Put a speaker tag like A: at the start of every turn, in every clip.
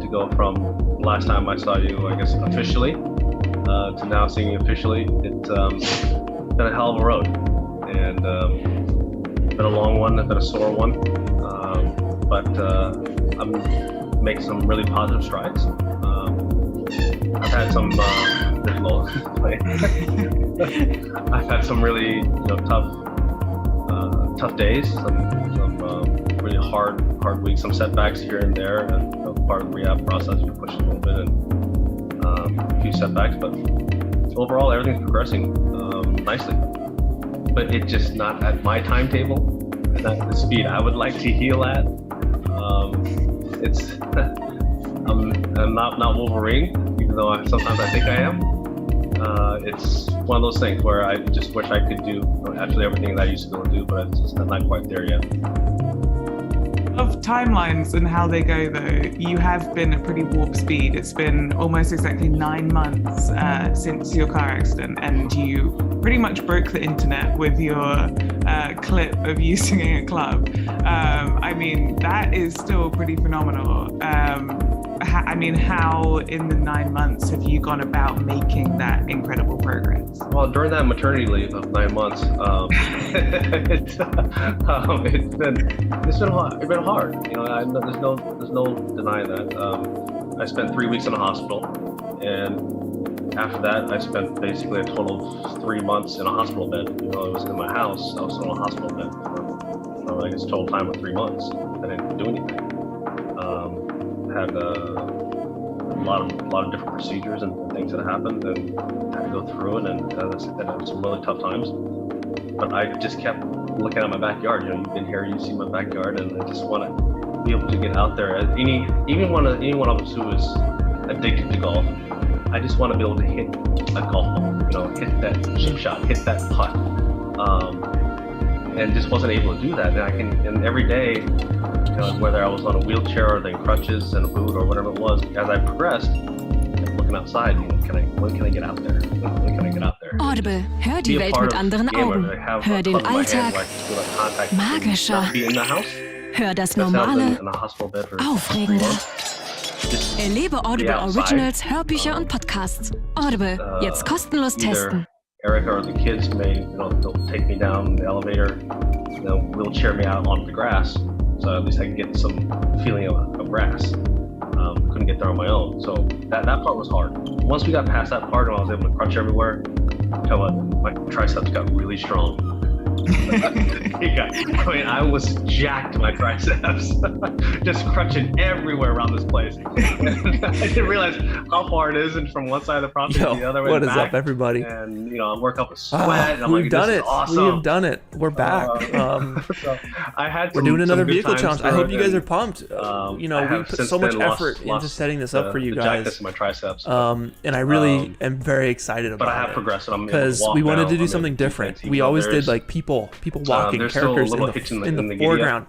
A: to go from last time I saw you, I guess officially, to now seeing you officially. It's been a hell of a road, and been a long one, been a sore one, but I'm making some really positive strides. I've had some I've had some really tough days, some really hard weeks, some setbacks here and there, and part of the rehab process we pushed a little bit, and a few setbacks, but overall everything's progressing nicely. But it's just not at my timetable and at the speed I would like to heal at. It's I'm not Wolverine, even though sometimes I think I am. It's one of those things where I just wish I could do actually everything that I used to be able to do, but it's just not quite there yet.
B: Of timelines and how they go, though, you have been at pretty warp speed. It's been almost exactly 9 months since your car accident, and you pretty much broke the internet with your clip of you singing at club. I mean, that is still pretty phenomenal. How in the 9 months have you gone about making that incredible progress?
A: Well, during that maternity leave of 9 months, it's been hard. There's no denying that. I spent 3 weeks in a hospital, and after that, I spent basically a total of 3 months in a hospital bed. I was in my house. I was still in a hospital bed for I guess total time of 3 months. I didn't do anything. Had a lot of different procedures and things that happened, and had to go through it, and it was some really tough times. But I just kept looking at my backyard. You've been here, you see my backyard, and I just want to be able to get out there. Anyone of us who is addicted to golf, I just want to be able to hit a golf ball, hit that chip shot, hit that putt, and just wasn't able to do that. And every day, whether I was on a wheelchair or in crutches and a boot or whatever it was, as I progressed, looking outside, when can I get out there? When can I get out there?
C: Audible, hör die Welt mit anderen Augen. Hör den Alltag magischer. Hör das Normale aufregender. Erlebe Audible Originals, Hörbücher und Podcasts. Audible, jetzt kostenlos testen.
A: Erica or the kids may, they'll take me down the elevator, wheelchair me out onto the grass, so at least I can get some feeling of grass. Couldn't get there on my own, so that part was hard. Once we got past that part and I was able to crutch everywhere, my triceps got really strong. I was jacked my triceps, just crutching everywhere around this place. I didn't realize how far it is from one side of the property to the other.
D: What is up, everybody?
A: And I'm working up a sweat. And I'm
D: we've done it.
A: Awesome.
D: We have done it. We're back.
A: So we're
D: doing another vehicle challenge. I hope you guys are pumped. We put so much effort into setting this up for you guys.
A: The my triceps.
D: And I really am very excited about it.
A: But I have progressed.
D: Because we wanted to do something different. We always did like people walking, characters in the foreground,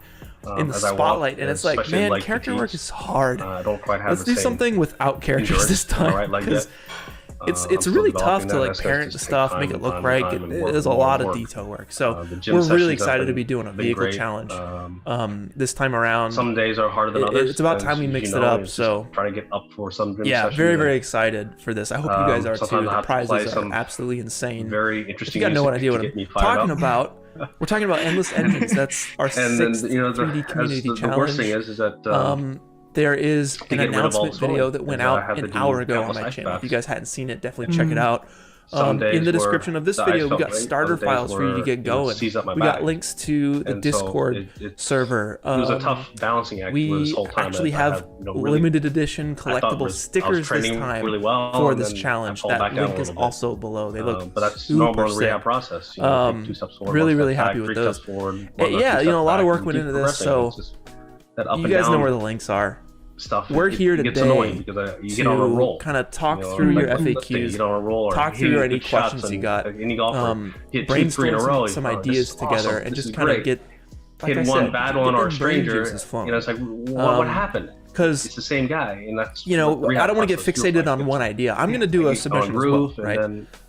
D: in the spotlight, and it's like, man, character work is hard. Let's do something without characters this time, because it's really tough to like parent the stuff, make it look right. There's a lot of detail work, so we're really excited to be doing a vehicle challenge this time around.
A: Some days are harder than others.
D: It's about time we mixed it up, so
A: trying to get up for some
D: very excited for this. I hope you guys are too. The prizes are absolutely insane.
A: Very interesting.
D: You got no idea what I'm talking about. We're talking about Endless Engines. That's our sixth 3D community challenge.
A: The worst thing is that
D: there is an announcement video that went out an hour ago on my channel. If you guys hadn't seen it, definitely check it out. In the description of this video, we got starter files for you to get going. We got links to the Discord server.
A: It was a tough balancing act.
D: We actually have limited edition collectible stickers this time for this challenge. That link is also below. They look super sick. Really happy with those. Yeah, a lot of work went into this, so you guys know where the links are. We're here today to kind of talk through your FAQs, talk through any questions you got, brainstorm some ideas together, and just kind of get, like I said,
A: one bad one or a stranger. It's like, what happened?
D: Because
A: it's the same guy, and that's
D: I don't want to get fixated on one idea. I'm going to do a submission as well, right?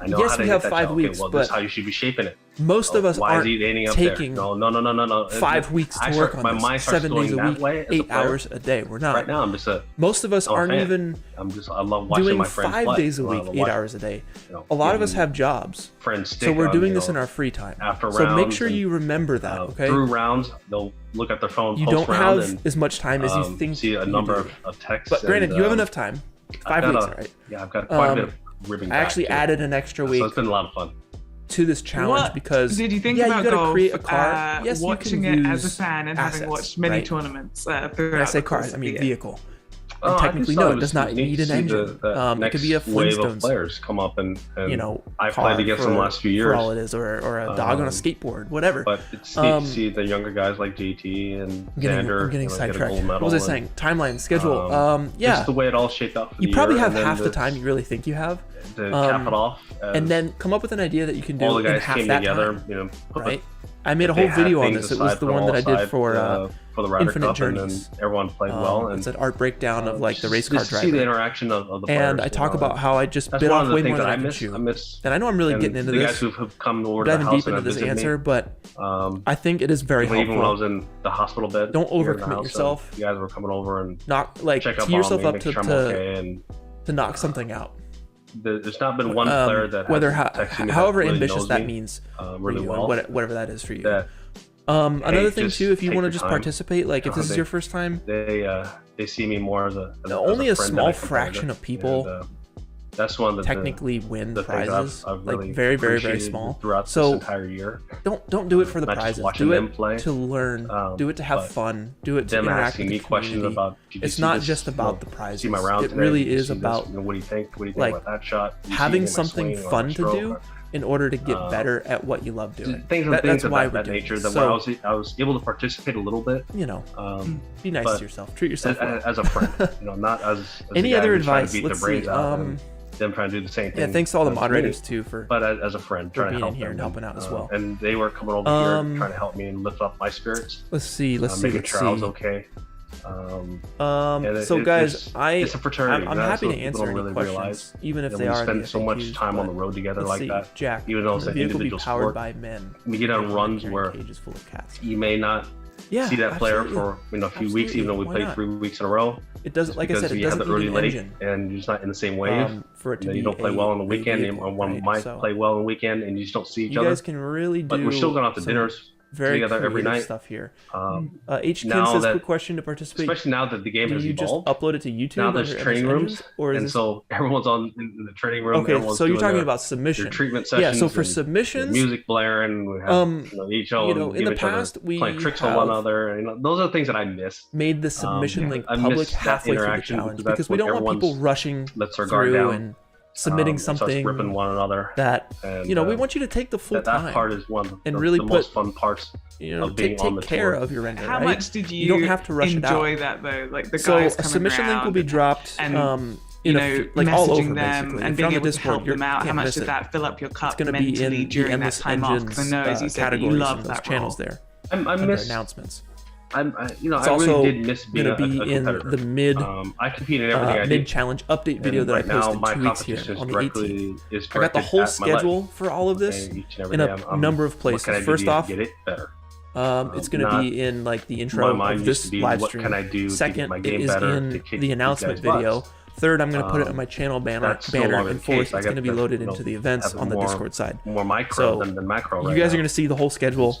A: I know
D: yes,
A: how to
D: we
A: hit
D: have
A: that
D: 5
A: shot.
D: weeks,
A: Okay, well,
D: but
A: this is how you should be shaping it.
D: most of us
A: Why is
D: aren't
A: he aiming up
D: taking
A: there? No.
D: 5 weeks to work on this, 7 days a week, 8 hours a day. We're not.
A: Right now, I'm just a
D: most of us aren't
A: fan.
D: even
A: I love watching
D: doing
A: my friends
D: 5 days a week, 8 hours a day. A lot of us have jobs, so we're doing this in our free time. So make sure you remember that, okay?
A: Through rounds, they'll look at their phone.
D: You don't have as much time as you think.
A: See a number of texts.
D: But granted, you have enough time. 5 weeks, right?
A: Yeah, I've got quite a bit of ribbing.
D: I actually added an extra week.
A: So it's been a lot of fun.
D: To this challenge because
B: did you think
D: you
B: about
D: gotta create a car.
B: Yes, watching it as a fan and having watched many tournaments throughout.
D: When I say car, I mean vehicle. And technically, no, it does not need an engine. It could be a Flintstones.
A: Players come up and I
D: car
A: played against them the last few years.
D: For all it is, or a dog on a skateboard, whatever.
A: But it's neat to see the younger guys like JT and Xander.
D: I'm getting sidetracked. What was I saying? Timeline, schedule. Yeah.
A: Just the way it all shaped up.
D: You probably have half the time you really think you have.
A: To cap it off.
D: And then come up with an idea that you can do
A: all the guys
D: in half
A: came
D: that
A: together,
D: time. Right? I made a whole video on this. It was the one that I did for
A: the Ryder
D: Infinite
A: Cup,
D: Journeys.
A: And everyone played well. And
D: it's an art breakdown of like the race car driver.
A: See the interaction of the players.
D: And I talk about how I just bit off way more than I could chew. And I know I'm really getting into this.
A: The guys who've come over to the house
D: deep into this answer, but I think it is very helpful.
A: Even when I was in the hospital bed,
D: don't overcommit yourself.
A: You guys were coming over and
D: check up yourself up to knock something out.
A: There's not been one player that
D: however ambitious that means
A: really well,
D: whatever that is for you. Another thing too, if you want to just participate, like if this is your first time,
A: they see me more as
D: only a small fraction of people
A: that's one that
D: technically win prizes,
A: really
D: like very, very, very small.
A: Throughout this entire year,
D: don't do it for the prizes. Do it to learn. Do it to have fun. Do it to interact with the community. It's not just about the prizes. It really is about
A: what do you think? What do you think about that shot?
D: Having something fun to do in order to get better at what you love doing.
A: That's why we're doing it. So I was able to participate a little bit.
D: Be nice to yourself. Treat yourself
A: as a friend. Not as
D: any other advice. Let's see.
A: Them trying to do the same thing.
D: Yeah, thanks to all the moderators too for.
A: But as a friend, trying to help
D: here and helping out as well.
A: And they were coming over here trying to help me and lift up my spirits.
D: Let's see.
A: Making sure I was okay.
D: So guys,
A: it's a fraternity.
D: I'm happy to answer any questions, even if they are.
A: We spend so much time on the road together like that.
D: Jack,
A: even though it's an individual sport,
D: by men.
A: We get on runs where you may not see that player for a few weeks, even though we played 3 weeks in a row.
D: It doesn't, like I said, it doesn't
A: have the early
D: need an
A: late,
D: engine.
A: and you're just not in the same wave.
D: For it to be
A: you don't play well on the weekend, and one might play well on the weekend, and you just don't see each other.
D: You guys can really do.
A: But we're still going out to dinners together every night.
D: Stuff here. H. Ken says, quick question to participate.
A: Especially now that the game has evolved.
D: Just upload it to YouTube?
A: Now there's training rooms, and so everyone's in the training room.
D: Okay, so you're talking about submission.
A: Treatment sessions.
D: Yeah, so for submissions,
A: music blaring. We have each other.
D: In the past we
A: playing tricks on one another. Those are the things that I miss.
D: Made the submission link public halfway through the challenge because we don't want people rushing through and submitting something
A: ripping one another
D: that we want you to take the full time.
A: That part is one
D: and really
A: the most fun parts.
D: Take care of your render.
B: How much did you
D: don't have to rush
B: enjoy
D: it out.
B: that though? Like the
D: so
B: guys
D: a submission link will be dropped
B: and
D: like all over
B: them and being able to help them out. How much did that fill up your cup mentally during that time off? Because I know, as you said, you love that
D: channels there.
A: I miss
D: announcements.
A: I really did miss being a competitor.
D: In the mid
A: I compete in everything I
D: mid challenge update video that I posted 2 weeks here on the 18th. I got the whole schedule for all of this in a number of places. First off, it's going to be in like the intro of this live stream. Second, it is in the announcement video. Third, I'm going to put it on my channel banner. And fourth, it's going to be loaded into the events on the Discord side.
A: More micro than macro.
D: You guys are going to see the whole schedule.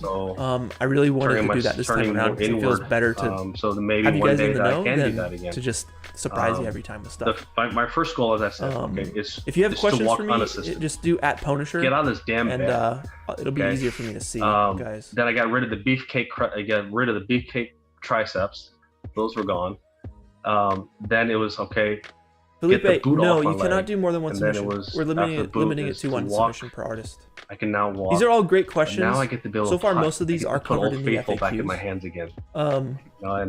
D: I really wanted to do that this time around because it feels better to
A: so maybe
D: have you guys in the know
A: than
D: to just surprise you every time with stuff.
A: My first goal, as I said, is
D: if you have questions for me, just do @Punisher.
A: Get on this damn bed.
D: And it'll be easier for me to see, guys.
A: Then I got rid of the beefcake. I got rid of the beefcake triceps. Those were gone. Then it was okay.
D: Felipe, no, you cannot do more than one submission. We're limiting it to one submission per artist.
A: I can now walk.
D: These are all great questions.
A: Now I get to build.
D: So far, most of these are covered in the FAQs.
A: Back in my hands again.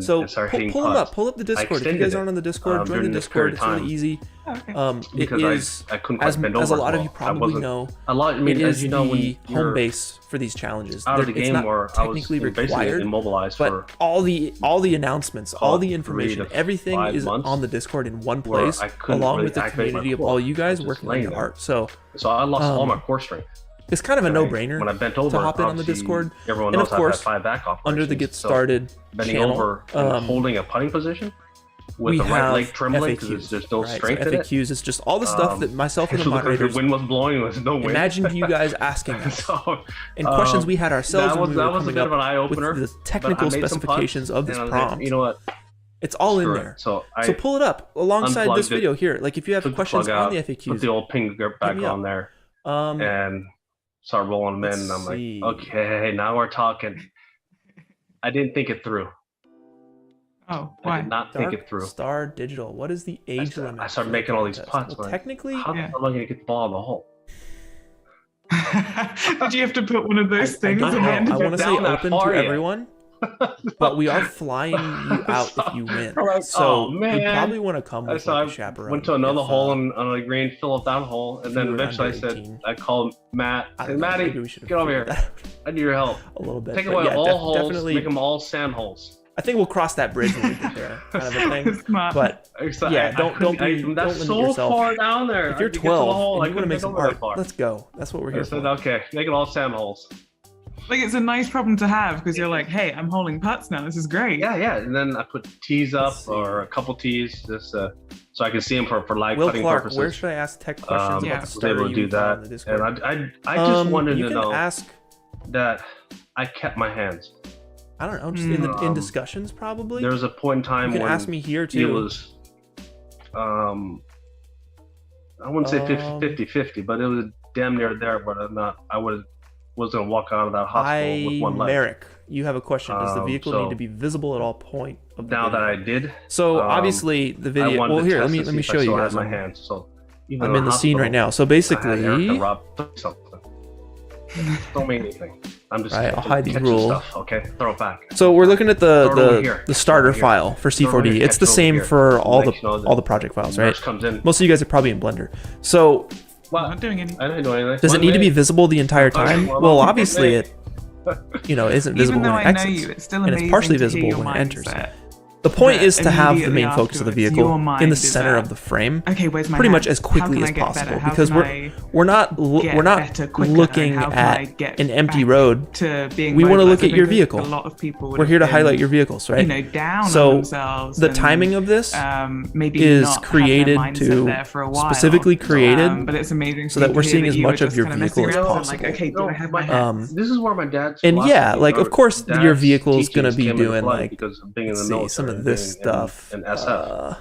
D: So pull them up. Pull up the Discord. If you guys aren't on the Discord, join the Discord. It's really easy. It is, as a lot of you probably know, it is the home base for these challenges. It's not technically required, but all the announcements, all the information, everything is on the Discord in one place, along with the community of all you guys working on your art. So
A: I lost all my core strength.
D: It's kind of a no-brainer
A: when I bent over,
D: to hop in on the Discord.
A: Everyone
D: and
A: knows
D: of course,
A: I've had 5 back operations,
D: under the Get Started
A: bending
D: channel,
A: over and holding a putting position. with the right leg trembling because there's no strength in it.
D: FAQs is just all the stuff that myself and the moderators.
A: The wind was blowing. There was no wind.
D: Imagine you guys asking us and questions we had ourselves when we were coming up with the technical specifications of this prompt.
A: You know what?
D: It's all in there. So pull it up alongside this video here. Like if you have questions on the FAQs,
A: put the old ping back on there, and start rolling them in. And I'm like, okay, now we're talking. I didn't think it through.
B: Oh, why?
A: I did not think it through.
D: Star Digital. What is the age limit?
A: I started making all these putts.
D: Well, technically,
A: how am I going to get the ball in the hole?
B: Did you have to put one of those things in the end?
D: I want to say open to everyone, but we are flying you out if you win. So you probably want to come with a chaperone.
A: I went to another hole on a green, fill up that hole, and then eventually I called Matt. I said, Matty, get over here. I need your help.
D: A little bit.
A: Take away all holes, make them all sand holes.
D: I think we'll cross that bridge when we get there, kind of a thing. But yeah, don't limit
A: so
D: yourself.
A: Far down there.
D: If you're 12 and you want to make some art, let's go. That's what we're here for.
A: Okay, make it all sand holes.
B: Like it's a nice problem to have because you're like, hey, I'm holding putts now. This is great.
A: Yeah. And then I put tees up or a couple tees just so I can see them for live
D: Will
A: cutting
D: Clark,
A: purposes.
D: Where should I ask tech questions about the starter?
A: Able to do that. And I just wanted to know that I kept my hands.
D: I don't know, just in discussions probably.
A: There was a point in time when
D: ask me here too.
A: It was, I wouldn't say 50-50, but it was damn near there. But I was gonna walk out of that hospital with one leg.
D: Merrick, you have a question. Does the vehicle need to be visible at all point of the
A: now
D: video?
A: that I did.
D: So obviously the video. Well, here, let me show you guys.
A: My hands. So
D: I'm in the scene right now. So basically,
A: don't mean anything. I'm just
D: I'll hide these rules.
A: Stuff, okay, throw it back.
D: So we're looking at the starter file for C4D. It's the same for all the project files, right? Most of you guys are probably in Blender. So
B: I'm not doing anything.
A: I didn't do anything.
D: Does it need to be visible the entire time? Well, obviously it isn't visible when it exits, and it's partially visible when it enters. The point is to have the main focus of the vehicle in the center of the frame, pretty much as quickly as possible, because we're not looking at an empty road. We want to look at your vehicle. We're here to highlight your vehicles, right? So the timing of this is created specifically created so that we're seeing as much of your vehicle as possible.
A: This is where my dad's.
D: And yeah, like of course your vehicle is gonna be doing like some of this stuff
A: and SF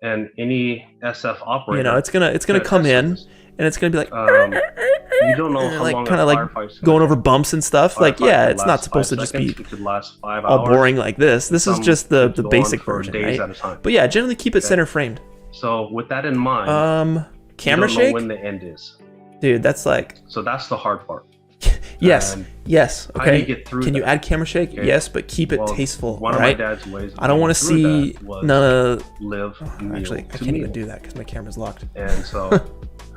A: and any SF operator.
D: It's gonna come in and it's gonna be like
A: you don't know how long
D: kind of like going over bumps and stuff. Like it's not supposed to just be all boring like this. This is just the basic version, right? But yeah, generally keep it center framed.
A: So with that in mind,
D: camera
A: you don't
D: shake
A: know when the end is,
D: dude. That's like
A: that's the hard part.
D: Yes. Okay.
A: Can
D: you add camera shake? Okay. Yes, but keep it tasteful.
A: One
D: of
A: my dad's ways
D: I don't want to see none of.
A: Actually,
D: I can't even do that because my camera's locked.
A: And so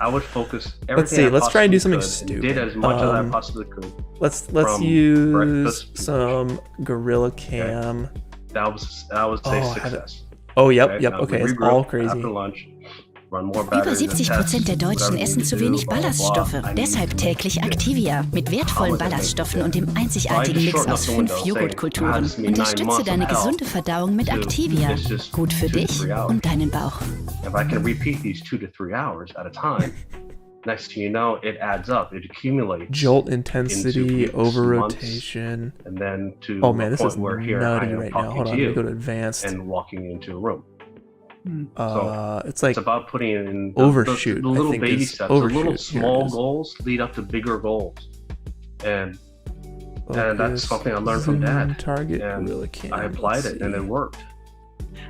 A: I would focus.
D: Let's see. Let's try and do something stupid.
A: Did as much as I possibly could.
D: Let's use some Gorilla Cam.
A: That was a success.
D: Oh yep. Okay, it's all crazy.
A: After lunch.
C: Über 70% der Deutschen essen zu wenig Ballaststoffe. Deshalb täglich Activia mit wertvollen Ballaststoffen und dem einzigartigen Mix aus 5 Joghurtkulturen. Unterstütze deine gesunde Verdauung mit Activia. Gut für dich und deinen Bauch.
A: If I can repeat these 2 to 3 hours at a time, next thing you know, it adds up. It accumulates.
D: Jolt intensity, over rotation,
A: and then to
D: this is nutty right now. Hold on, let me go to advanced
A: and walking into a room.
D: It's like
A: about putting in
D: overshoot.
A: The little baby steps, the little small goals lead up to bigger goals, and that's something I learned from Dad.
D: Target,
A: and I applied it, and it worked.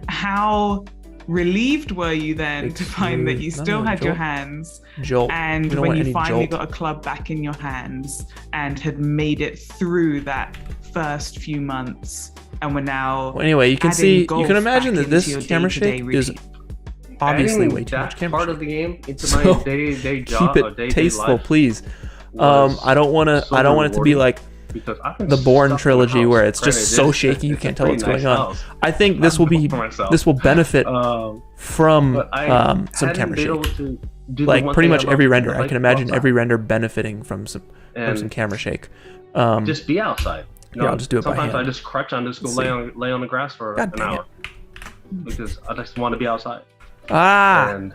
B: How relieved were you then to find that you still had your hands, and when you finally got a club back in your hands and had made it through that first few months? And we're now.
D: Well, anyway, you can imagine that this camera shake is obviously way too much camera shake.
A: Part of the game into my day job.
D: Keep it tasteful, please. I don't want it to be like the Bourne trilogy where it's just so shaky you can't tell what's going on. I think this will benefit from some camera shake. Like pretty much every render, I can imagine every render benefiting from some camera shake.
A: Just be outside.
D: I'll just do it by hand.
A: Sometimes I just crutch on, just go lay on the grass for an hour. because I just want to be outside. And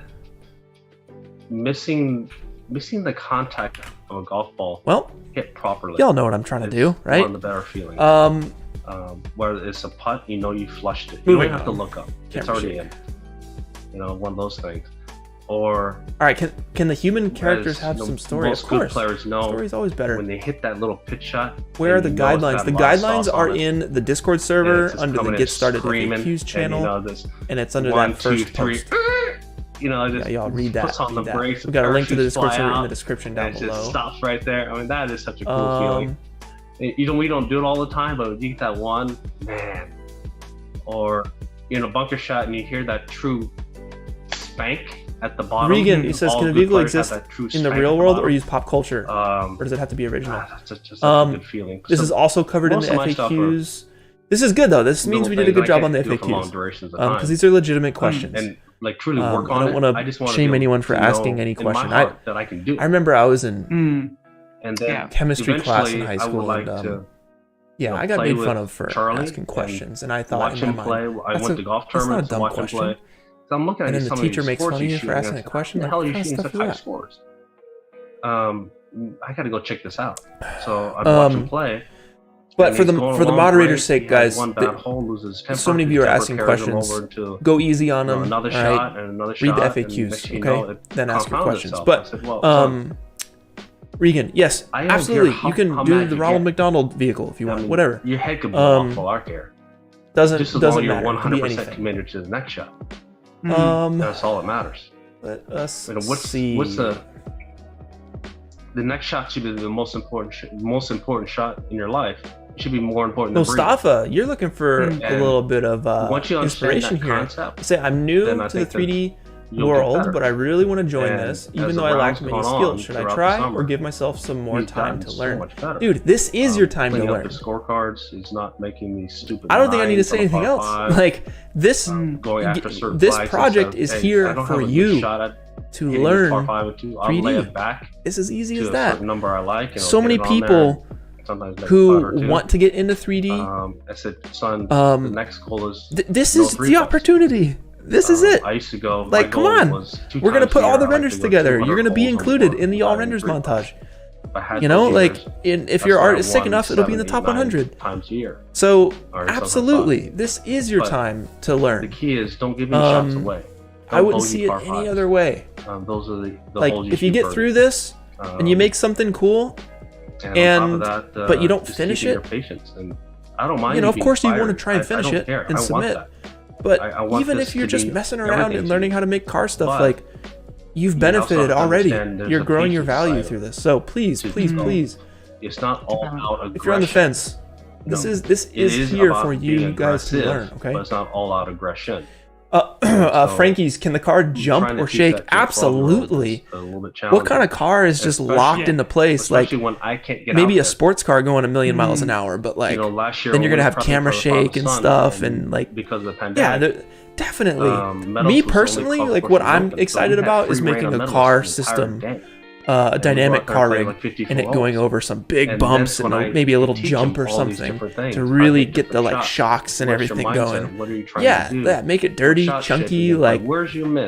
A: missing the contact of a golf ball hit properly.
D: Y'all know what I'm trying to do, right?
A: One of the better feelings. Where it's a putt, you know you flushed it. You don't have to look up. It's already in. You know, one of those things. Or
D: all right, can the human characters have some story?
A: Most
D: of course.
A: Good players know
D: story's always better.
A: When they hit that little pitch shot.
D: Where are the guidelines? The guidelines are in the Discord server under the Get Started FAQs channel, and it's under that first post.
A: You know, just
D: y'all read that.
A: Puts on the brakes.
D: We got a link to the Discord server in the description down below.
A: It just stops right there. I mean, that is such a cool feeling. You know, we don't do it all the time, but you get that one, man. Or bunker shot, and you hear that true spank at the bottom.
D: Regan, he says, can a vehicle exist in the real world or use pop culture? Or does it have to be original?
A: That's just a good feeling.
D: This is also covered in the FAQs. This is good though. This means we did a good job on the FAQs because these are legitimate questions.
A: And like truly work on it.
D: I don't want to shame anyone for asking any question. I remember I was in chemistry class in high school, and I got made fun of for asking questions, and I thought in my mind,
A: I went to golf tournaments and watched him play. So I'm looking at
D: and then the teacher makes fun of you for asking a question.
A: How the hell are you shooting such high scores? I got to go check this out. So I watch him play.
D: But for the moderator's sake, guys, so many of you are asking questions. Go easy on them.
A: Another shot and another shot.
D: Read the FAQs, okay? Then ask your questions. But Regan, yes, absolutely. You can do the Ronald McDonald vehicle if you want, whatever.
A: Your head could blow off full arc air.
D: Doesn't matter.
A: You're 100% committed to the next shot. That's all that matters.
D: Let us see.
A: What's the next shot should be the most important shot in your life. It should be more important than
D: Mustafa, you're looking for a little bit of inspiration here.
A: Concept,
D: say I'm new to the 3D world, but I really want to join this, even though I lack many skills. Should I try or give myself some more time to learn? Dude, this is your time to learn.
A: The scorecards is not making me stupid.
D: I don't think I need to say anything else. Like this project is here for you to learn 3D. It's as easy as that. So many people who want to get into 3D.
A: I said, son, the next goal is
D: this is the opportunity. This is it.
A: I used to go.
D: Like, come on. We're gonna put all the renders together. You're gonna be included in the all renders montage. You know, like if your art is sick enough, it'll be in the top 100
A: times a year.
D: So absolutely, this is your time to learn.
A: The key is don't give any shots away.
D: I wouldn't see it any other way.
A: Those are the
D: like if you get through this and you make something cool. But you don't finish it.
A: I don't mind.
D: You know, of course, you want to try and finish it and submit. But even if you're just messing around and learning how to make car stuff, like you've benefited already. You're growing your value through this. So please, please.
A: It's not all out aggression.
D: If you're on the fence, this is here for you guys to learn. Okay.
A: But it's not all out aggression.
D: Frankie's, can the car jump or shake? Absolutely. What kind of car is just locked into place? Like
A: when I can't get
D: maybe a sports car going a million miles an hour, but like then you're gonna have camera shake and stuff, and like
A: because of the pandemic.
D: Yeah, definitely. Me personally, like what I'm excited about is making a car system. A dynamic car rig and it going over some big bumps and maybe a little jump or something to really get the like shocks and everything going. Yeah, make it dirty, chunky, like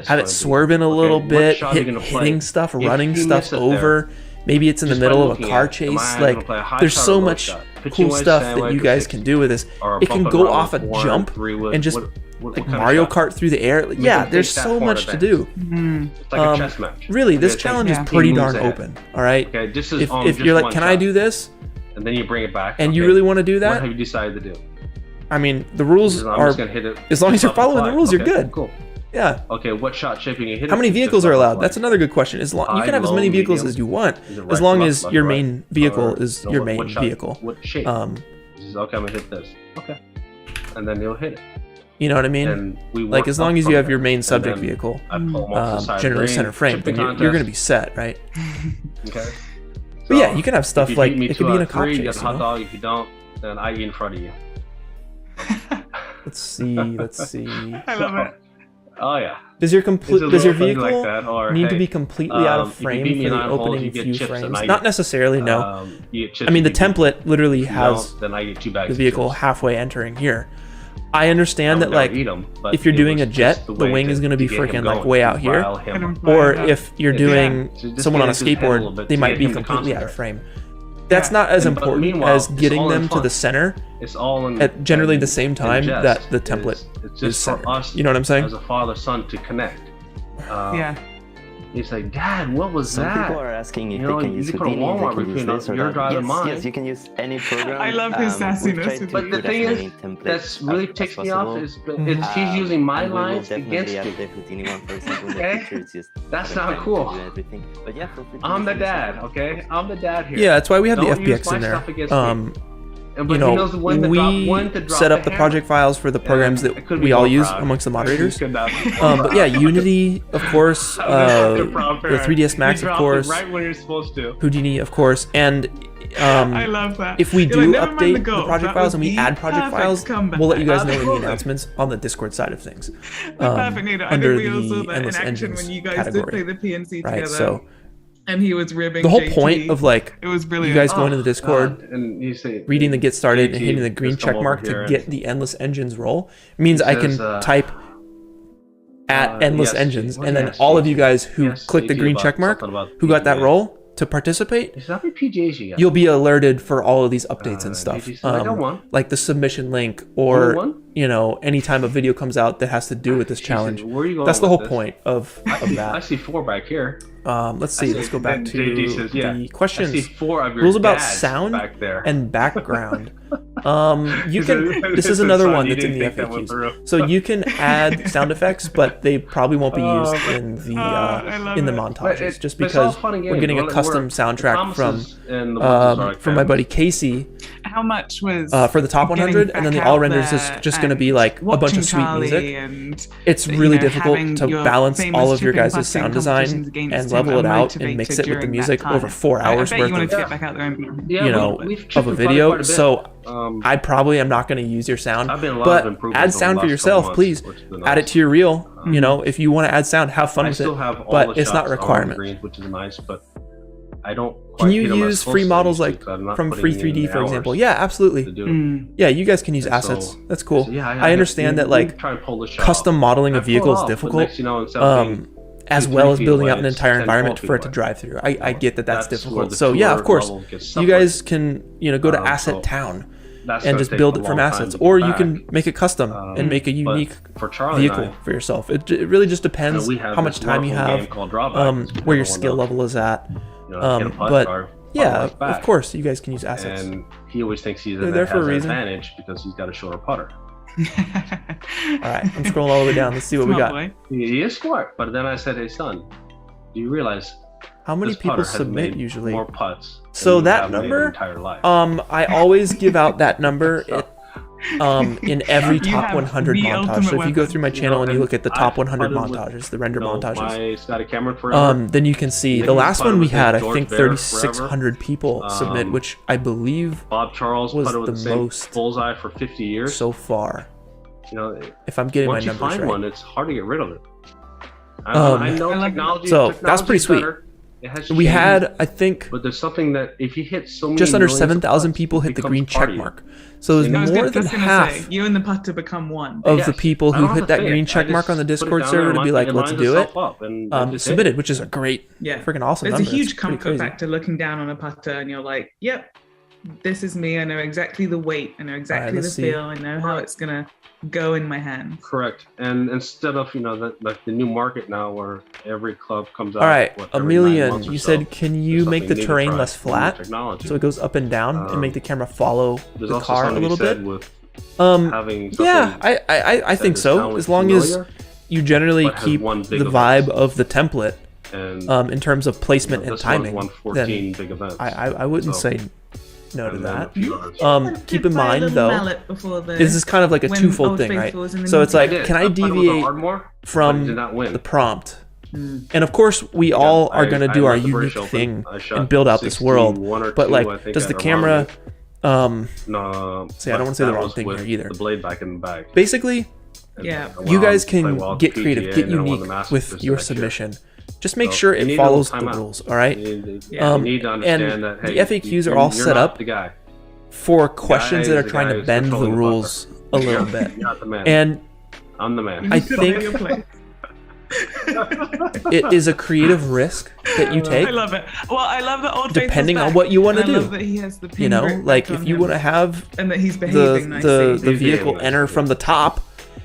D: have it swerving a little bit, hitting stuff, running stuff over. Maybe it's in the middle of a car chase. Like there's so much cool stuff that you guys can do with this. It can go off a jump and just like Mario Kart through the air. Yeah, there's so much to do.
A: It's like a chess match.
D: Really, this challenge is pretty darn open. All right.
A: Okay, this is
D: if you're like, can I do this?
A: And then you bring it back.
D: And you really want to do that?
A: What have you decided to do?
D: I mean, the rules are. As long as you're following the rules, you're good.
A: Cool.
D: Yeah.
A: Okay, what shot shape are you hit?
D: How many vehicles are allowed? That's another good question. You can have as many vehicles as you want, as long as your main vehicle is your main vehicle.
A: What shape? Okay, I'm gonna hit this. Okay. And then you'll hit it.
D: You know what I mean? Like as long as you have your main subject vehicle, generally center frame, then you're going to be set, right?
A: Okay.
D: But yeah, you can have stuff like it could be in a cop chase.
A: You get a hot dog. If you don't, then I eat in front of you.
D: Let's see.
B: I love it.
A: Oh yeah.
D: Does your vehicle like need to be completely out of frame for the opening few frames? Not necessarily. No. I mean the template literally has
A: then I get 2 bags
D: the vehicle halfway entering here. I understand that like if you're doing a jet, the wing is going to be freaking like way out here, or if you're doing someone on a skateboard, they might be completely out of frame. That's not as important as getting them to the center at generally the same time that the template is centered. You know what I'm saying?
A: As a father-son to connect. He's like, Dad, what was that?
E: Some people are asking if they can use Houdini, they can use this or that. Yes, you can use any program.
B: I love his sassiness.
A: But the thing is, that's really ticks me off is he's using my lines against me. Okay? That's not cool. I'm the dad, okay? I'm the dad here.
D: Yeah, that's why we have the FBX in there. You know, we set up the project files for the programs that we all use amongst the moderators. But yeah, Unity, of course, the 3ds Max, of course,
A: right when you're supposed to.
D: Houdini, of course, and
B: I love that.
D: if we do update the project files and we add project files, we'll let you guys know in the announcements on the Discord side of things. Under the Endless Engines
B: when you guys
D: category.
B: did play the PNC together.
D: Right, so
B: and he was ribbing
D: the whole
B: JT.
D: point of like
B: it was brilliant.
D: you guys going to the Discord,
A: and you say,
D: reading the get started and hitting the green check mark to get the Endless Engines role means I can type at Endless Engines, and then all of you guys who click the green check mark, who got that role to participate, you'll be alerted for all of these updates and stuff, like the submission link, or you know, anytime a video comes out that has to do with this challenge. That's the whole point of that.
A: I see 4 back here.
D: Let's see. Let's go back to the questions. Rules about sound and background. You can. This is another one that's in the FAQs. So you can add sound effects, but they probably won't be used in the montages, just because we're getting a custom soundtrack from my buddy Casey.
B: How much was
D: for the top 100, and then the all renders is just going to be like a bunch of sweet music. It's really difficult to balance all of your guys' sound design and level it out and mix it with the music over 4 hours worth of a video. So I probably am not going to use your sound, but add sound for yourself, please. Add it to your reel. You know, if you want to add sound, have fun with it, but it's not a requirement.
A: Which is nice, but I don't.
D: Can you use free models like from Free 3D, for example? Yeah, absolutely. Yeah, you guys can use assets. That's cool. I understand that like custom modeling a vehicle is difficult, as well as building out an entire environment for it to drive through. I get that that's difficult. So yeah, of course, you guys can go to Asset Town and just build it from assets, or you can make it custom and make a unique vehicle for yourself. It really just depends how much time you have, where your skill level is at. But yeah, of course, you guys can use assets.
A: And he always thinks he's there for a reason. Advantage because he's got a shorter putter.
D: All right, I'm scrolling all the way down. Let's see what we got.
A: He is smart, but then I said, "Hey, son, do you realize
D: how many people submit usually
A: more putts?"
D: So that number, I always give out that number. In every top 100 montage. So if you go through my channel and you look at the top 100 montages, the render montages, then you can see the last one we had, I think 3,600 people submit, which I believe
A: Bob Charles
D: was the most
A: bullseye for 50 years
D: so far. If I'm getting my numbers right.
A: Once you find one, it's hard to get rid of it. I know technology.
D: So that's pretty sweet. We had, I think,
A: but there's something that if you hit so many
D: just under 7,000 people hit the green check mark. So there's more than half
B: you and the putter become one
D: of the people who hit that green check mark on the Discord server to be like, let's do it, submitted, which is a great, freaking awesome number.
B: There's a huge comfort factor looking down on a putter and you're like, yep, this is me. I know exactly the weight. I know exactly the feel. I know how it's going to go in my hand.
A: Correct. And instead of like the new market now where every club comes out.
D: All right, Emilian, you said, can you make the terrain less flat so it goes up and down and make the camera follow the car a little bit? Yeah, I think so. As long as you generally keep the vibe of the template in terms of placement and timing, then I wouldn't say no to that. Keep in mind though, this is kind of like a twofold thing, right? So it's like, can I deviate from the prompt? And of course, we all are going to do our unique thing and build out this world. But like, does the camera? I don't want to say the wrong thing here either.
A: The blade back in the bag.
B: you
D: Basically, guys can get creative, get unique with your submission. Just make sure it follows the rules, all right?
A: You need to understand that,
D: the FAQs are all set up for questions that are trying to bend the rules a little bit.
A: You're not the man.
D: And
A: I'm the man.
D: I think it is a creative risk that you take.
B: I love it. Well, I love that old
D: depending on what you want to do.
B: I love that he has the
D: you know, like if you want to have
B: and that he's behaving
D: the vehicle enter from the top,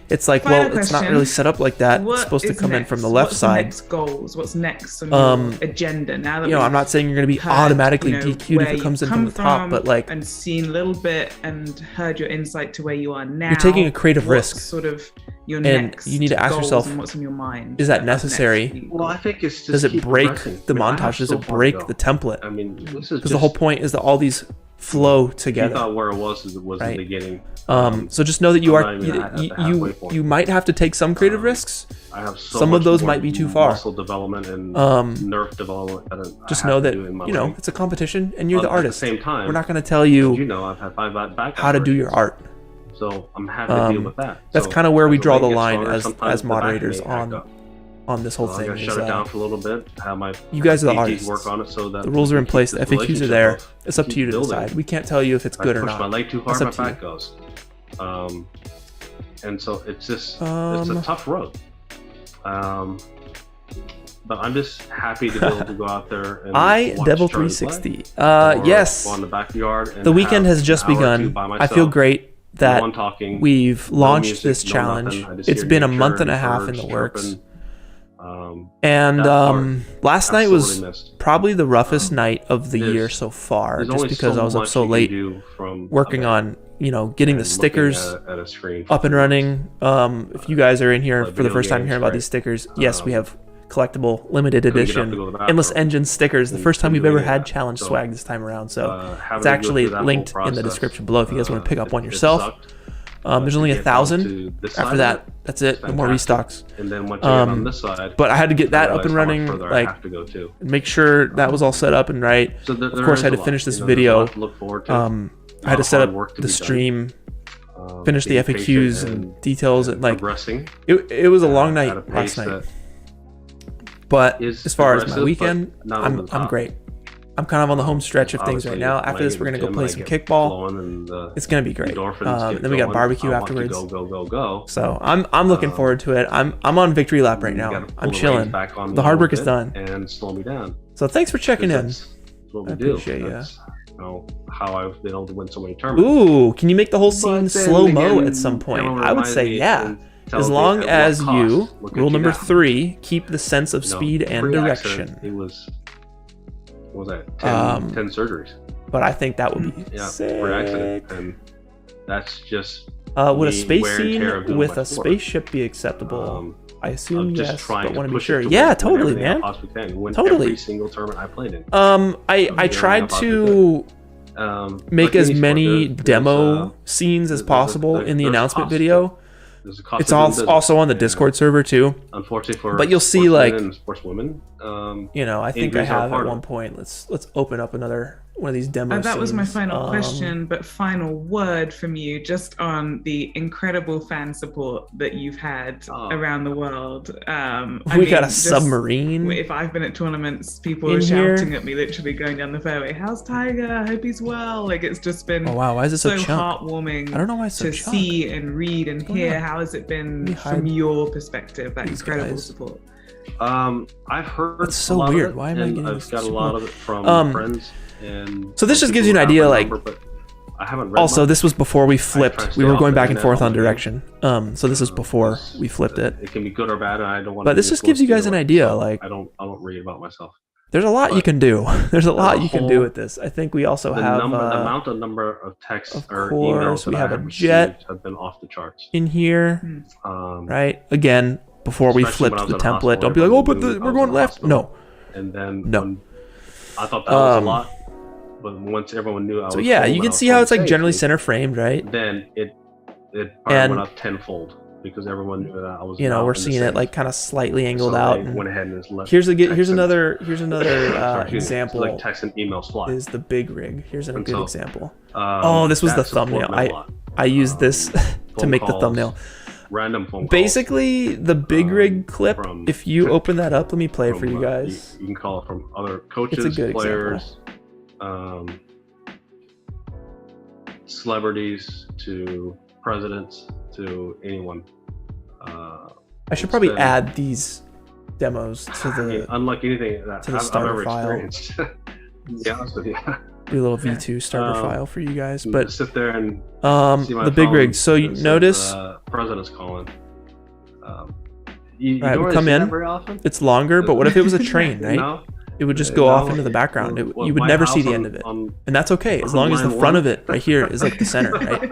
D: it's like, well, it's not really set up like that. It's supposed to come in from the left side.
B: What's next goals? What's next on your agenda? Now that
D: I'm not saying you're going to be automatically DQ'd if it comes in from the top, but like,
B: and seen a little bit and heard your insight to where you are now.
D: You're taking a creative risk.
B: Sort of your
D: and
B: next
D: you need to ask yourself,
B: and what's in your mind?
D: Is that necessary?
A: Well, I think it's just
D: does it break the montage? Does it break the template?
A: I mean, because
D: the whole point is that all these flow together.
A: You thought where it was in the beginning.
D: So just know that you might have to take some creative risks.
A: I have
D: some of those might be too far.
A: Muscle development and nerve development.
D: Just know that it's a competition and you're the artist.
A: At the same time,
D: we're not going to tell you,
A: I've had 5 back
D: how to do your art.
A: So I'm happy to deal with that.
D: That's kind of where we draw the line as moderators on this whole thing.
A: I shut it down for a little bit. Have my
D: you guys are the artists.
A: Work on it so that
D: the rules are in place. The FAQs are there. It's up to you to decide. We can't tell you if it's good or not.
A: If I push my leg too hard, my back goes. And so it's just it's a tough road. But I'm just happy to be able to go out there and
D: Devil 360. Yes.
A: Go in the backyard. And
D: the weekend has just begun. I feel great that we've launched this challenge. It's been a month and a half in the works. And last night was probably the roughest night of the year so far, just because I was up so late working on getting the stickers up and running. If you guys are in here for the first time hearing about these stickers, yes, we have collectible limited edition Endless Engine stickers, the first time we've ever had challenge swag this time around. So it's actually linked in the description below if you guys want to pick up one yourself. There's only 1,000. After that, that's it. No more restocks. But I had to get that up and running, like make sure that was all set up and right. Of course, I had to finish this video. I had to set up the stream, finish the FAQs and details, and like it was a long night last night. But as far as my weekend, I'm great. I'm kind of on the home stretch of things right now. After this, we're gonna go play some kickball. It's gonna be great. Then we got barbecue afterwards. So I'm looking forward to it. I'm on victory lap right now. I'm chilling. The hard work is done.
A: And slow me down.
D: So thanks for checking in.
A: I
D: appreciate you.
A: How I've been able to win so many tournaments.
D: Ooh, can you make the whole scene slow-mo at some point? I would say yeah. As long as you, rule number 3, keep the sense of speed and direction.
A: It was, what was that, 10 surgeries.
D: But I think that would be sick.
A: For accident. And that's just
D: would a space scene with a spaceship be acceptable? I assume yes, but want to be sure. Yeah, totally, man. Totally.
A: Every single tournament I played in.
D: I tried to make as many demo scenes as possible in the announcement video. It's also on the Discord server too.
A: Unfortunately for
D: but you'll see like
A: sportswomen,
D: I think I have at one point. Let's open up another one of these demos.
B: That was my final question, but final word from you just on the incredible fan support that you've had around the world.
D: We got a submarine.
B: If I've been at tournaments, people are shouting at me, literally going down the fairway, "How's Tiger? I hope he's well." Like it's just been
D: why is it so
B: heartwarming.
D: I don't know why it's so
B: to see and read and hear. How has it been from your perspective? That incredible support.
A: I've heard
D: it's so weird. Why am I getting
A: I've got a lot of it from friends. And
D: so this just gives you an idea, like.
A: I haven't read
D: also, this was before we flipped. We were going back and forth on direction. So this is before we flipped it.
A: It can be good or bad, and I don't want.
D: But this just gives you guys an idea, like.
A: I don't read about myself.
D: There's a lot you can do. There's a lot you can do with this. I think we also have
A: the number of texts or
D: emails
A: we
D: have a jet
A: have been off the charts
D: in here, right? Again, before we flipped the template, don't be like, oh, but we're going left. No.
A: And then I thought that was a lot. But once everyone knew I was
D: you can see how it's like generally center framed, right?
A: Then it went up tenfold because everyone knew that I was.
D: We're seeing it like kind of slightly angled out.
A: Went ahead and left.
D: Here's another example.
A: Like text and email fly.
D: Is the big rig? Here's a good example. This was the thumbnail. I used this to make the thumbnail.
A: Random phone calls.
D: Basically, the big rig clip. If you open that up, let me play it for you guys.
A: You can call it from other coaches,
D: it's a good
A: players.
D: Example.
A: Celebrities to presidents to anyone.
D: I should probably add these demos to the
A: unlike anything that
D: I've ever
A: file. Experienced. To be honest with you.
D: Do a little V2 starter file for you guys, but
A: sit there and see my
D: the big
A: phone.
D: rig. So you notice
A: president's calling.
D: Right, we come in. It's longer, but what if it was a train, right?
A: No?
D: It would just go off into the background. You would never see the end of it, and that's okay as long as the front of it right here is like the center, right?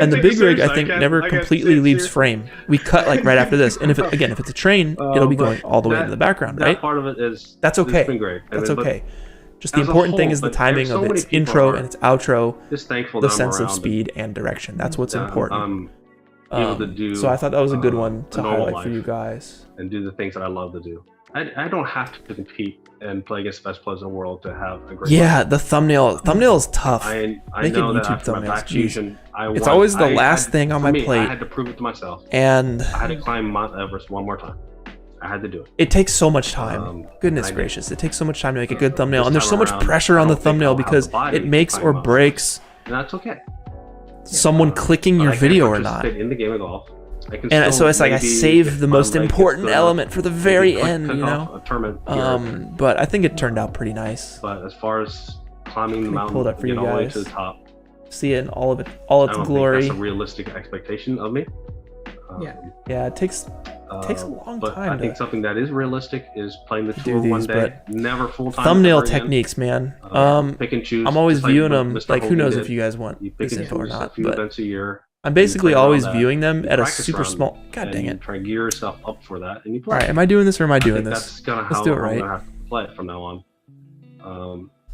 D: And the big rig, I think, never completely leaves frame. We cut like right after this, and if it's a train, it'll be going all the way into the background, right?
A: That part of it is
D: that's okay.
A: It's been great.
D: That's okay. Just the important thing is the timing of its intro and its outro, the sense of speed and direction. That's what's important. So I thought that was a good one to highlight for you guys.
A: And do the things that I love to do. I don't have to compete and play against the best players in the world to have a great
D: life. The thumbnail is tough.
A: I
D: Making
A: know
D: YouTube
A: that
D: thumbnails,
A: fusion,
D: it's always the last thing on my plate.
A: I had to prove it to myself.
D: And
A: I had to climb Mount Everest one more time. I had to do it.
D: It takes so much time. Goodness gracious, it takes so much time to make a good thumbnail, and there's so much pressure on the thumbnable because it makes or breaks.
A: And that's okay.
D: Someone clicking your video or not.
A: In the game of golf.
D: And so it's like I saved the most important element for the very end, you know. But I think it turned out pretty nice.
A: But as far as climbing the mountain,
D: pulled up for you
A: all the way
D: guys.
A: to the top,
D: see it in all its glory.
A: That's a realistic expectation of me.
D: Yeah, it takes a long
A: but
D: time.
A: I think something that is realistic is playing the tour
D: these,
A: one day, never full time.
D: Thumbnail techniques, man.
A: Pick and choose.
D: I'm always viewing them.
A: Mr.
D: Like, who knows
A: did.
D: if you guys want this info or not, but
A: events a year.
D: I'm basically always viewing them at a super small. God dang it!
A: Try to gear yourself up for that, and you play.
D: All right, am I doing this or am I doing this?
A: That's kind of how
D: Let's do it
A: I'm
D: right.
A: gonna have to play it from now on.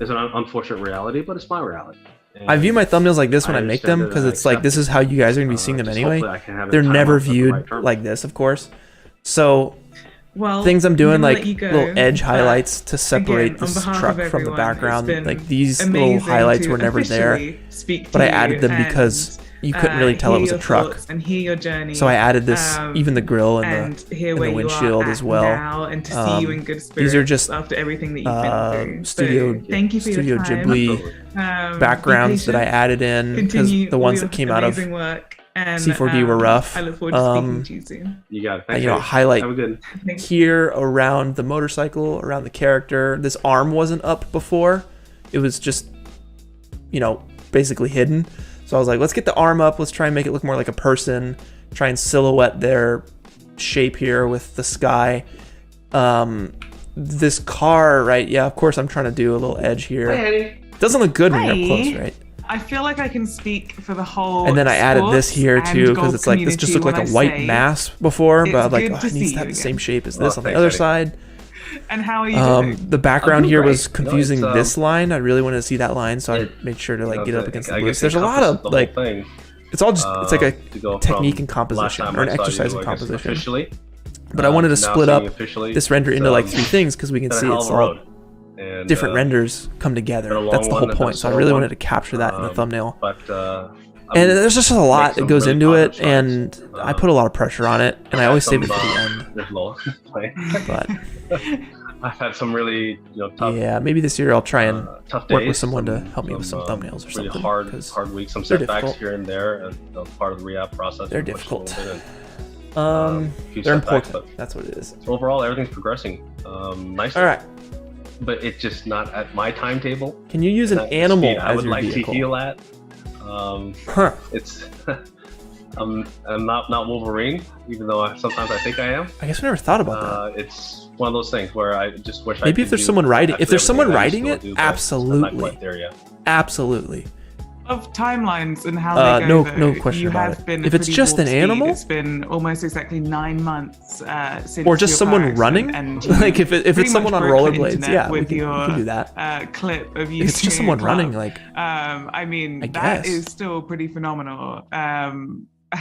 A: It's an unfortunate reality, but it's my reality. And
D: I view my thumbnails like this when I make them because it's like this is how you guys are gonna be seeing them anyway. They're never viewed like this, of course. So things I'm doing like little edge highlights to separate this truck from the background. Like these little highlights were never there, but I added them because you couldn't really tell it was a truck. So I added this, even the grill and the windshield as well. These are just Studio Ghibli backgrounds that I added in because the ones that came out of C4D were rough.
B: I look forward to speaking to you soon.
A: You got it.
D: Highlight here around the motorcycle, around the character. This arm wasn't up before. It was just, basically hidden. So I was like, let's get the arm up. Let's try and make it look more like a person. Try and silhouette their shape here with the sky. This car, right? Yeah, of course I'm trying to do a little edge here. It doesn't look good when you're up close, right?
B: I feel like I can speak for the whole.
D: And then I added this here too, because it's like this just looked like a white mass before, but I'm like, it needs to have the same shape as this on the other side.
B: And how are you doing?
D: The background here was confusing this line. I really wanted to see that line, so I made sure to get it up against the bush. There's a lot of it's all just it's like a technique and composition or an exercise in composition. But I wanted to split up this render into like 3 things because we can see it's all different renders come together. That's the whole point. So I really wanted to capture that in the thumbnail. And there's just a lot that goes into it, and I put a lot of pressure on it, and I always save it for the end. But
A: I've had some really tough.
D: Yeah, maybe this year I'll try and work with someone to help me with some thumbnails or something.
A: Hard weeks, some setbacks here and there, and part of the rehab process.
D: They're difficult. They're important. That's what it is.
A: So overall, everything's progressing nicely.
D: All right.
A: But it's just not at my timetable.
D: Can you use an animal as your vehicle? I would like
A: to heal at. It's I'm not Wolverine, even though sometimes I think I am.
D: I guess I never thought about that.
A: It's one of those things where I just wish
D: maybe if there's someone writing, it, absolutely, absolutely.
B: Of timelines and how they
D: go,
B: no
D: question about it. If it's just an animal,
B: it's been almost exactly 9 months since.
D: Or just someone running, like if it's someone on rollerblades, yeah, we can do that.
B: Clip of you.
D: If it's just someone running, like
B: I mean, that is still pretty phenomenal.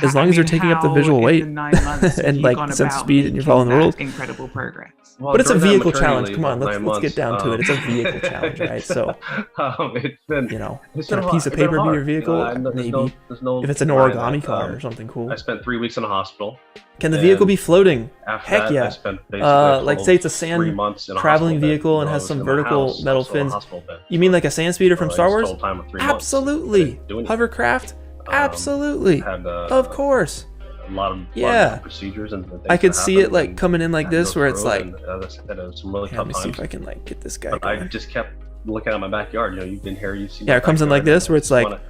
D: As long as you're taking up the visual weight and like sense of speed and you're following the rules.
B: Incredible progress.
A: Well,
D: but it's a vehicle challenge. Come on, let's get down to it. It's a vehicle challenge, right? So,
A: it's been
D: a piece of paper be your vehicle? Maybe. If it's an origami car or something cool.
A: I spent 3 weeks in a hospital.
D: Can the vehicle be floating? Heck yeah. Like say it's a sand traveling vehicle and has some vertical metal fins. You mean like a sand speeder from Star Wars? Absolutely. Hovercraft? Absolutely. Of course.
A: A lot of procedures and things.
D: I could see it like coming in like this, where it's like.
A: Some really tough
D: let me see
A: times.
D: if I can like get this guy.
A: But
D: going.
A: I just kept looking at my backyard. You know, you've been here, you've seen.
D: Yeah, it comes in like this, where it's like.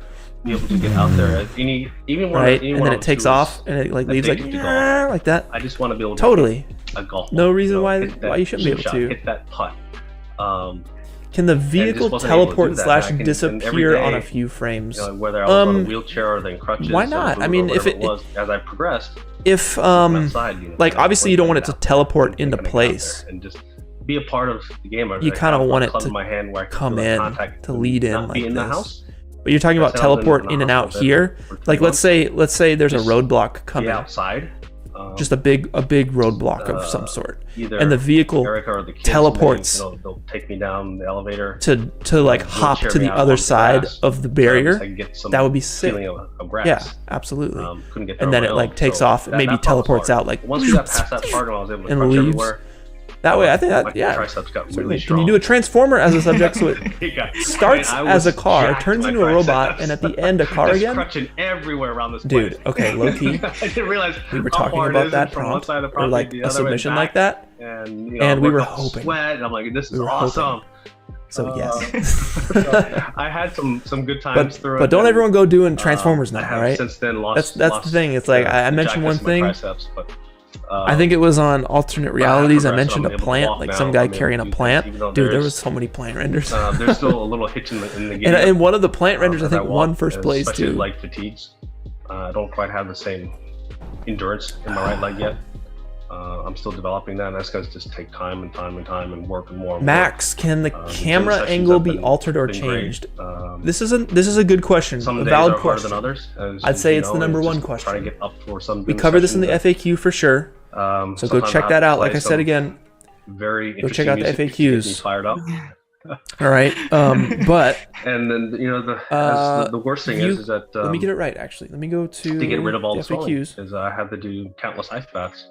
A: Be able to get out there, even when
D: right, and then it takes off, and it like leaves like that.
A: I just want to be able to
D: totally
A: a golf.
D: No reason why you shouldn't be able to
A: hit that putt.
D: Can the vehicle teleport / disappear on a few frames?
A: You know, whether I was on a wheelchair or then crutches.
D: Why not? I mean, if it
A: was as I progressed,
D: if
A: outside, you know,
D: like obviously you don't want it to teleport into place
A: and just be a part of the game.
D: You kind of want it to
A: my hand where I
D: come in to lead in like
A: in
D: this.
A: The house.
D: But you're talking about teleport in and out here. Like let's say there's a roadblock coming
A: outside.
D: Just a big roadblock of some sort, and the vehicle teleports.
A: They'll take me down the elevator
D: to like hop to the other side of the barrier. That would be sick. Yeah, absolutely. And then it like takes off, and maybe teleports out like
A: once we got past that part, I was able to
D: and leaves. That way, I think that
A: triceps got really
D: Can you do a transformer as a subject so it starts as a car, turns into a robot, and at the end a car again?
A: Crutching everywhere around this
D: place. Dude, okay, low key.
A: I didn't realize
D: we were talking about that prompt or like a submission like that, and we were hoping.
A: Sweat, and I'm like, this is awesome.
D: So yes,
A: I had some good times through it.
D: But don't everyone go doing Transformers now,
A: all
D: right?
A: Since then,
D: that's the thing. It's like I mentioned one thing. I think it was on alternate realities. I mentioned a plant, like some guy carrying a plant. Dude, there was so many plant renders.
A: There's still a little hitch in the game.
D: And one of the plant renders, I think, won first place too.
A: Like fatigues, I don't quite have the same endurance in my right leg yet. I'm still developing that, and that's going to just take time and work and more.
D: Max, can the camera angle be altered or changed? This is a good question, a valid question.
A: Than others,
D: I'd say it's the number one question.
A: Trying to get up for some.
D: We cover this in the FAQ for sure. So go check that out. Like I said again,
A: go
D: check out the FAQs.
A: Fired up.
D: All right, but
A: and then the worst thing is that
D: let me get it right. Actually, let me go to
A: get rid of all the
D: FAQs.
A: Because I had to do countless ice baths.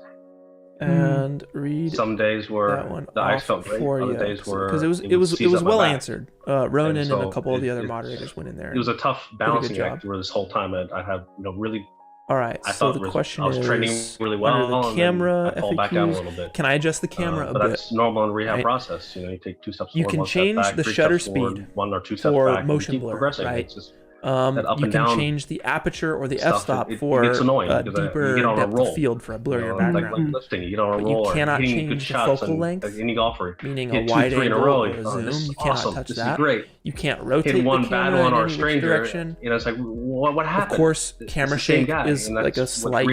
D: And read
A: some days where the ice felt great, other days where
D: because it was well answered. Ronan and a couple of the other moderators went in there.
A: It was a tough balancing act where this whole time I had really.
D: All right, so the question is, I was training
A: really well.
D: Under the camera
A: I fall back down a little bit.
D: Can I adjust the camera a bit?
A: But that's normal in the rehab process. You know, you take 2 steps forward,
D: you can change the shutter speed
A: 1 or 2 steps
D: for
A: back,
D: motion blur, right? You can change the aperture or the f-stop for deeper depth of field for a blurrier background.
A: Like lifting, you get on a roll,
D: you cannot change the focal length,
A: any golfer,
D: meaning a wide angle or a zoom. You cannot touch that. You can't rotate the camera in any which direction.
A: You know, it's like, what happened?
D: Of course, camera shake is like a slight.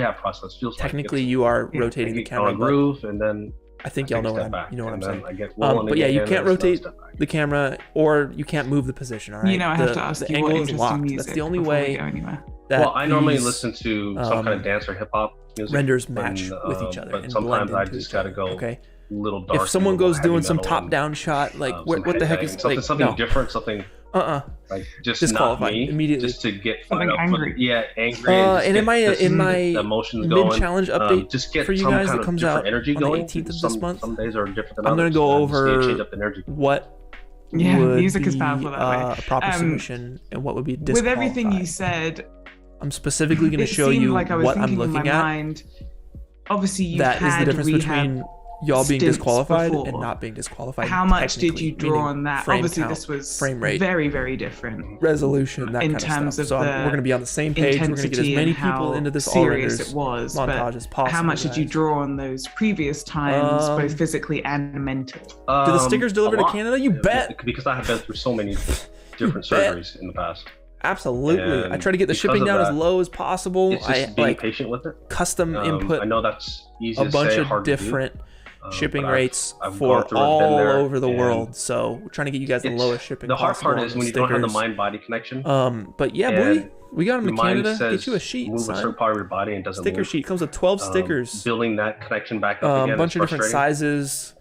D: Technically, you are rotating the camera.
A: Groove, and then
D: I think y'all know what I'm saying. But yeah, you can't rotate the camera, or you can't move the position. All right.
B: You know, I have to ask you what interesting
D: locked.
B: music.
D: That's the only way.
A: Well, I normally listen to some kind of dance or hip hop music.
D: Renders match with each other,
A: but
D: and
A: sometimes
D: blend
A: I
D: into
A: just gotta go.
D: Okay.
A: Little dark.
D: If someone goes doing some top-down shot, like what the heck is
A: something different, something. Like just
D: disqualified immediately.
A: Just to get fired up.
B: Angry.
A: Angry.
D: And in my
A: emotions
D: mid-challenge update
A: just get
D: for you guys that comes out
A: energy
D: on the
A: going.
D: 18th of this month,
A: some days are different than
D: I'm going to go over
A: change up the energy.
D: what
B: music
D: would
B: is powerful
D: be
B: that way.
D: a proper submission and what would be disqualified.
B: With everything you said,
D: I'm specifically going to show you
B: like
D: what I'm looking at.
B: Mind, obviously,
D: that is the difference between y'all being disqualified
B: before.
D: And not being disqualified.
B: How much did you draw on that? Obviously,
D: count,
B: this was
D: frame rate,
B: very, very different.
D: Resolution, that
B: in
D: kind
B: terms
D: of stuff. So we're going to be on the same page. We're going to get as many people into this
B: serious it was,
D: montage as possible.
B: How much did you draw on those previous times, both physically and mentally?
D: Do the stickers deliver to Canada? You bet.
A: Because I have been through so many different surgeries in the past.
D: Absolutely. I try to get the shipping down as low as possible.
A: It's just being patient with it.
D: Custom input.
A: I know that's easy
D: a
A: to
D: bunch
A: say,
D: of
A: hard
D: different shipping rates
A: I've
D: for all over the
A: and
D: world. So we're trying to get you guys the lowest shipping.
A: The hard part is when you don't have the mind-body connection.
D: But yeah, boy, we got them to Canada. Get you a sheet.
A: Move a certain part of your body and doesn't
D: sticker
A: move.
D: sheet comes with 12 stickers.
A: Building that connection back up again.
D: A bunch of different sizes,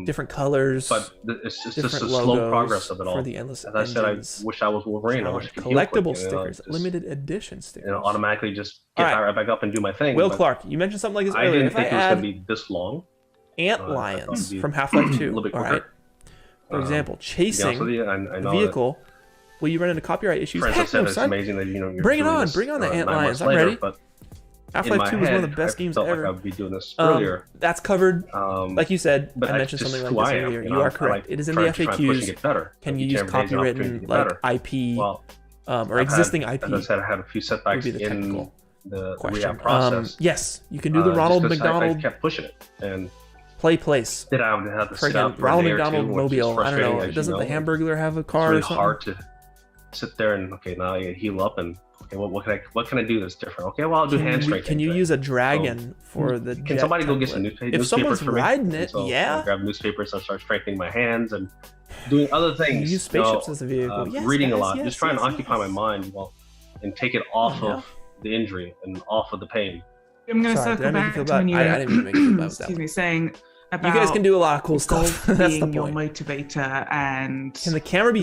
D: different colors.
A: But it's just a slow progress of it all.
D: For the endless
A: As I said, I wish I was Wolverine. I wish I could
D: collectible stickers, limited edition stickers.
A: Automatically just get right back up and do my thing.
D: Will Clark, you mentioned something like this earlier.
A: I didn't think it was going to be this long.
D: Ant lions from Half-Life 2. All right. For example, chasing
A: I know
D: vehicle will you run into copyright issues?
A: For instance,
D: Heck no,
A: it's
D: son.
A: amazing that you're
D: Bring it
A: doing
D: on,
A: this,
D: bring on the
A: 9
D: Antlions.
A: months
D: I'm
A: later,
D: ready.
A: But
D: Half-Life 2 was one of the best games
A: felt
D: ever.
A: Like I'd be doing this earlier.
D: That's covered, like you said.
A: But
D: I mentioned
A: just
D: something like this earlier. You are correct. It is in the FAQs. Can you use copywritten like IP or existing IP?
A: As I said, I had a few setbacks
D: would be the technical
A: in the
D: question.
A: rehab process.
D: Yes, you can do the Ronald McDonald.
A: I kept pushing it and
D: place.
A: Did I have to sit out for
D: Ronald
A: a day or
D: McDonald
A: two,
D: Mobile. I don't know. Doesn't the Hamburglar have a car?
A: It's really hard to sit there and now you heal up and okay, what can I do that's different? Okay, well I'll do hand strengthening.
D: Can you use a dragon for the?
A: Can somebody go get some newspapers?
D: If someone's riding it,
A: I grab newspapers and start strengthening my hands and doing other things.
D: You use spaceships as a vehicle.
A: Reading a lot, just trying to occupy my mind and take it off of the injury and off of the pain.
B: I'm going to circle back to when you
D: I didn't mean to make you feel bad.
B: excuse me, saying about
D: you guys can do a lot of cool stuff. That's
B: being
D: the
B: your
D: point.
B: motivator and
D: can the camera be